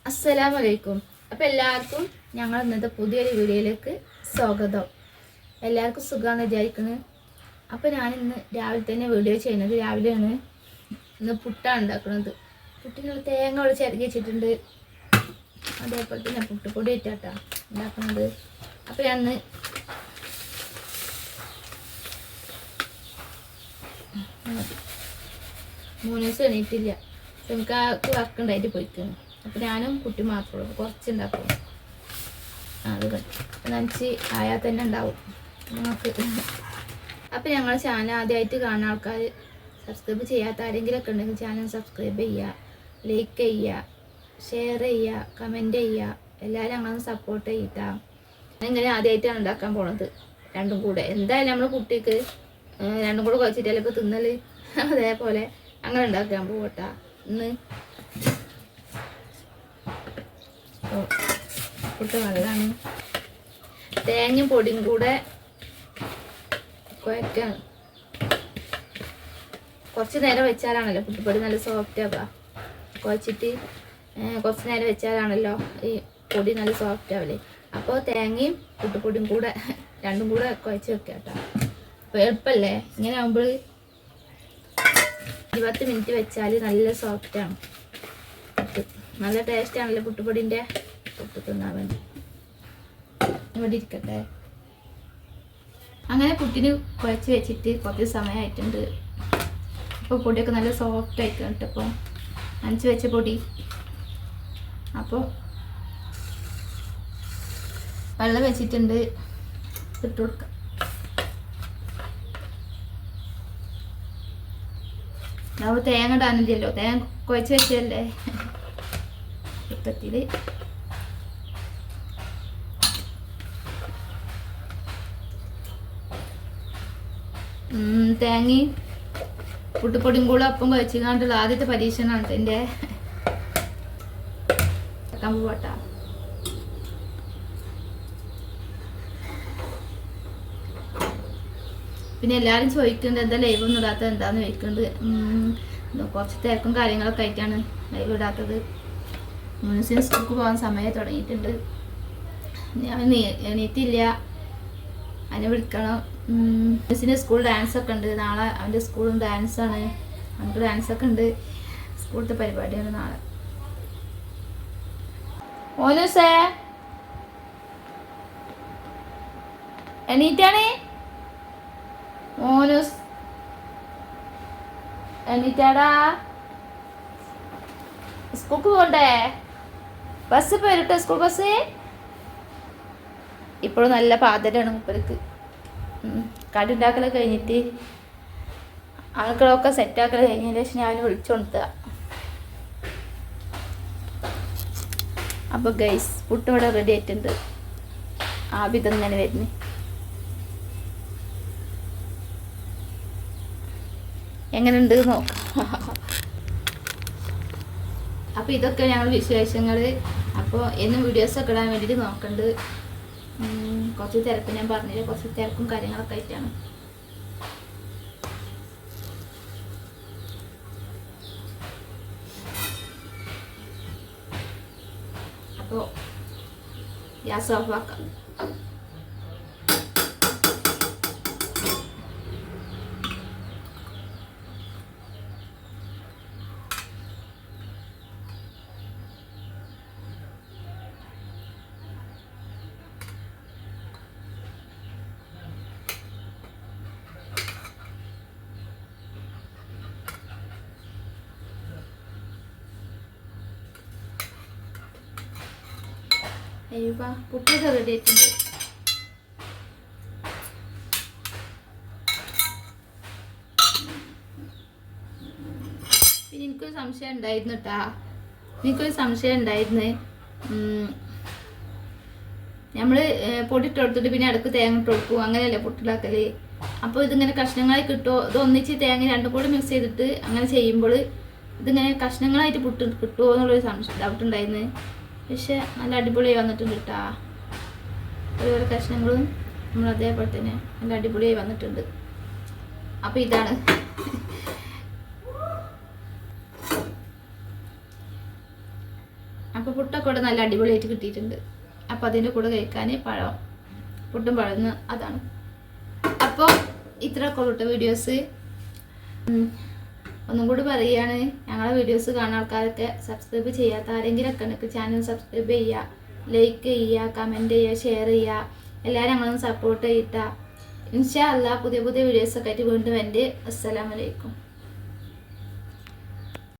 അസ്സലാമലൈക്കും. അപ്പോൾ എല്ലാവർക്കും ഞങ്ങൾ ഇന്നത്തെ പുതിയൊരു വീഡിയോയിലേക്ക് സ്വാഗതം. എല്ലാവർക്കും സുഖമാണെന്ന് വിചാരിക്കുന്നു. അപ്പോൾ ഞാനിന്ന് രാവിലെ തന്നെ വീഡിയോ ചെയ്യുന്നത്. രാവിലെയാണ് ഇന്ന് പുട്ടാണ് ഉണ്ടാക്കുന്നത്. പുട്ടിനുള്ള തേങ്ങ ഇവിടെ ചിരകി വെച്ചിട്ടുണ്ട്. അതേപോലെ തന്നെ പുട്ടുപൊടി ഇട്ടാട്ടാ ഉണ്ടാക്കുന്നത്. അപ്പോൾ ഞാൻ മൂന്ന് ദിവസം എണീറ്റില്ല. നമുക്ക് വർക്ക് ഉണ്ടായിട്ട് പോയിക്കുന്നു. അപ്പോൾ ഞാനും കുട്ടി മാത്രമേ ഉള്ളൂ. കുറച്ചുണ്ടാക്കും. അത് നനച്ച് ആയാൽ തന്നെ ഉണ്ടാവും നമുക്ക്. അപ്പോൾ ഞങ്ങളുടെ ചാനൽ ആദ്യമായിട്ട് കാണുന്ന ആൾക്കാർ, സബ്സ്ക്രൈബ് ചെയ്യാത്ത ആരെങ്കിലുമൊക്കെ ഉണ്ടെങ്കിൽ ചാനൽ സബ്സ്ക്രൈബ് ചെയ്യുക, ലൈക്ക് ചെയ്യുക, ഷെയർ ചെയ്യുക, കമൻറ്റ് ചെയ്യുക. എല്ലാവരും ഞങ്ങളൊന്ന് സപ്പോർട്ട് ചെയ്യിട്ടാ. ഇങ്ങനെ ആദ്യമായിട്ടാണ് ഉണ്ടാക്കാൻ പോണത്. രണ്ടും കൂടെ എന്തായാലും നമ്മൾ കുട്ടിക്ക് രണ്ടും കൂടെ കുഴച്ചിട്ടല്ലേ ഇപ്പോൾ തിന്നൽ. അതേപോലെ അങ്ങനെ ഉണ്ടാക്കാൻ പോകട്ടാ ഇന്ന്. പുട്ട് നല്ലതാണ്. തേങ്ങയും പൊടിയും കൂടെ കുഴക്കാൻ കുറച്ച് നേരം വെച്ചാലാണല്ലോ പുട്ടുപൊടി നല്ല സോഫ്റ്റ് ആവുക. കുഴച്ചിട്ട് കുറച്ച് നേരം വെച്ചാലാണല്ലോ ഈ പൊടി നല്ല സോഫ്റ്റ് ആവല്ലേ. അപ്പോൾ തേങ്ങയും പുട്ടുപൊടിയും കൂടെ രണ്ടും കൂടെ കുഴച്ച് വെക്കുക കേട്ടോ. അപ്പോൾ എളുപ്പമല്ലേ. ഇങ്ങനെ ആകുമ്പോൾ 20 മിനിറ്റ് വെച്ചാൽ നല്ല സോഫ്റ്റാണ്. നല്ല ടേസ്റ്റാണല്ലോ പുട്ടുപൊടിൻ്റെ. പുട്ട് തിന്നാൻ വേണ്ടി ഇവിടെ ഇരിക്കട്ടെ. അങ്ങനെ പുട്ടിന് കുഴച്ച് വെച്ചിട്ട് കുറച്ച് സമയമായിട്ടുണ്ട്. അപ്പോൾ പൊടിയൊക്കെ നല്ല സോഫ്റ്റ് ആയിട്ടുണ്ട് കേട്ടോ. അപ്പോൾ നനച്ച് വെച്ച പൊടി. അപ്പോൾ വെള്ളം വെച്ചിട്ടുണ്ട്, ഇട്ട് കൊടുക്കാം. നമ്മൾ തേങ്ങ ഇടാനില്ലല്ലോ, തേങ്ങ കുഴച്ച് വെച്ചല്ലേ ഇപ്പത്തിൽ. തേങ്ങയും പുട്ടുപൊടിയും കൂടെ ഒപ്പം കുഴച്ച് കണ്ടുള്ള ആദ്യത്തെ പരീക്ഷണമാണ് എൻ്റെ. പോട്ടാ. പിന്നെ എല്ലാവരും ചോദിക്കുന്നുണ്ട് എന്താ ലൈവ് ഒന്നും ഇടാത്തത്, എന്താന്ന് ചോദിക്കുന്നുണ്ട്. കുറച്ച് തിരക്കും കാര്യങ്ങളൊക്കെ ആയിട്ടാണ് ലൈവ് ഇടാത്തത്. മുൻസിന് സ്കൂൾക്ക് പോകാൻ സമയം തുടങ്ങിയിട്ടുണ്ട്. ഞാൻ എണീറ്റില്ല, അതിനെ വിളിക്കണം. മുൻസിന് സ്കൂൾ ഡാൻസൊക്കെ ഉണ്ട് നാളെ. അവൻ്റെ സ്കൂളും ഡാൻസാണ്. അവർക്ക് ഡാൻസൊക്കെ ഉണ്ട്. സ്കൂളത്തെ പരിപാടിയാണ് നാളെ. മോനുസേ എണീറ്റാണേ. മോനുസ് എണീറ്റാടാ. സ്കൂൾക്ക് പോകണ്ടേ? ബസ് പോയിട്ടോ, സ്കൂൾ ബസ്. ഇപ്പോഴും നല്ല പാതരാണ് മുപ്പർക്ക്. കടി ഉണ്ടാക്കലൊക്കെ കഴിഞ്ഞിട്ട് ആൾക്കളൊക്കെ സെറ്റാക്കൽ കഴിഞ്ഞതിന് ശേഷം ഞാൻ വിളിച്ചുകൊടുത്തുക. അപ്പോൾ ഗൈസ് പുട്ട് ഇവിടെ റെഡി ആയിട്ടുണ്ട്. ആബി തന്നെ വരുന്നു. എങ്ങനെയുണ്ട് നോക്കാം. അപ്പോൾ ഇതൊക്കെ ഞങ്ങൾ വിശേഷങ്ങൾ. അപ്പോൾ എന്നും വീഡിയോസൊക്കെ ഇടാൻ വേണ്ടിയിട്ട് നോക്കുന്നുണ്ട്. കുറച്ച് തിരക്ക് ഞാൻ പറഞ്ഞില്ല, കുറച്ച് തിരക്കും കാര്യങ്ങളൊക്കെ ആയിട്ടാണ്. അപ്പോൾ ഗ്യാസ് ഓഫ് ആക്കാം. പുട്ടൊക്കെ റെഡി ആയിട്ടുണ്ട്. പിന്നെ എനിക്കൊരു സംശയം ഉണ്ടായിരുന്നു കേട്ടാ. നമ്മൾ പൊടി ഇട്ട് കൊടുത്തിട്ട് പിന്നെ അടുക്ക് തേങ്ങ ഇട്ട് കൊടുക്കും, അങ്ങനെയല്ലേ പുട്ടുണ്ടാക്കല്. അപ്പോൾ ഇതിങ്ങനെ കഷ്ണങ്ങളായി കിട്ടുമോ, ഇത് ഒന്നിച്ച് തേങ്ങ രണ്ടും കൂടെ മിക്സ് ചെയ്തിട്ട് അങ്ങനെ ചെയ്യുമ്പോൾ ഇതിങ്ങനെ കഷ്ണങ്ങളായിട്ട് കിട്ടുമോ എന്നുള്ളൊരു ഡൗട്ട് ഉണ്ടായിരുന്നു. പക്ഷെ നല്ല അടിപൊളിയായി വന്നിട്ടുണ്ട് കേട്ടാ. ഓരോ കഷ്ണങ്ങളും നമ്മൾ അതേപോലെ തന്നെ നല്ല അടിപൊളിയായി വന്നിട്ടുണ്ട്. അപ്പോൾ ഇതാണ് അപ്പോൾ പുട്ടൊക്കെ ഇവിടെ നല്ല അടിപൊളിയായിട്ട് കിട്ടിയിട്ടുണ്ട്. അപ്പോൾ അതിൻ്റെ കൂടെ കഴിക്കാൻ പുട്ടും പഴന്ന് അതാണ്. അപ്പോൾ ഇത്രയൊക്കെ ഉള്ളൂ വീഡിയോസ്. ഒന്നും കൂടി പറയുകയാണ്, ഞങ്ങളെ വീഡിയോസ് കാണുന്ന ആൾക്കാരൊക്കെ സബ്സ്ക്രൈബ് ചെയ്യാത്ത ആരെങ്കിലുമൊക്കെ ഉണ്ടെങ്കിൽ ചാനൽ സബ്സ്ക്രൈബ് ചെയ്യുക, ലൈക്ക് ചെയ്യുക, കമൻറ്റ് ചെയ്യുക, ഷെയർ ചെയ്യുക. എല്ലാവരും ഞങ്ങളൊന്ന് സപ്പോർട്ട് ചെയ്തിട്ടാ. ഇൻഷാ അല്ലാഹ് പുതിയ പുതിയ വീഡിയോസൊക്കെ ആയിട്ട് വീണ്ടും എൻ്റെ. അസ്സലാമു അലൈക്കും.